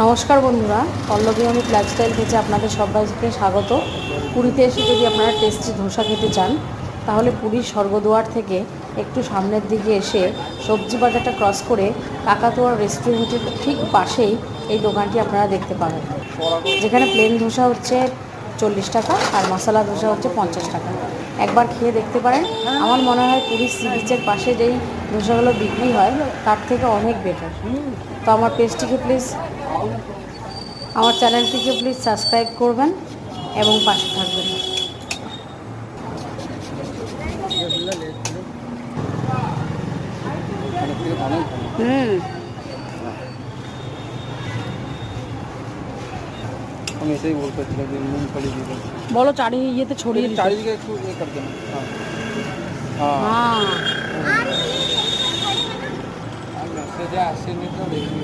নমস্কার বন্ধুরা, পল্লবী অমিত লাইফস্টাইল থেকে আপনাদের সবাইকে স্বাগত। পুরীতে এসে যদি আপনারা টেস্টি ধোসা খেতে চান, তাহলে পুরীর স্বর্গদুয়ার থেকে একটু সামনের দিকে এসে সবজি বাজারটা ক্রস করে কাকাতুয়া রেস্টুরেন্টের ঠিক পাশেই এই দোকানটি আপনারা দেখতে পাবেন, যেখানে প্লেন ধোসা হচ্ছে 40 টাকা আর মশলা ধোসা হচ্ছে 50 টাকা। একবার খেয়ে দেখতে পারেন। আমার মনে হয় পুরীর সি বিচের পাশে যেই ধোসাগুলো বিক্রি হয় তার থেকে অনেক বেটার। তো আমার পেজটিকে প্লিজ, আমার চ্যানেলটিকে প্লিজ সাবস্ক্রাইব করবেন এবং পাশে থাকবেন। আমি এটাই বলতে চাইছিলাম যে মুংফলি দিয়ে বলো ইয়েতে ছড়িয়ে দিতে। চারিদিকে একটু ইয়ে করে দেন। হ্যাঁ হ্যাঁ, আর মেসেজে আসেনি তো দেখি।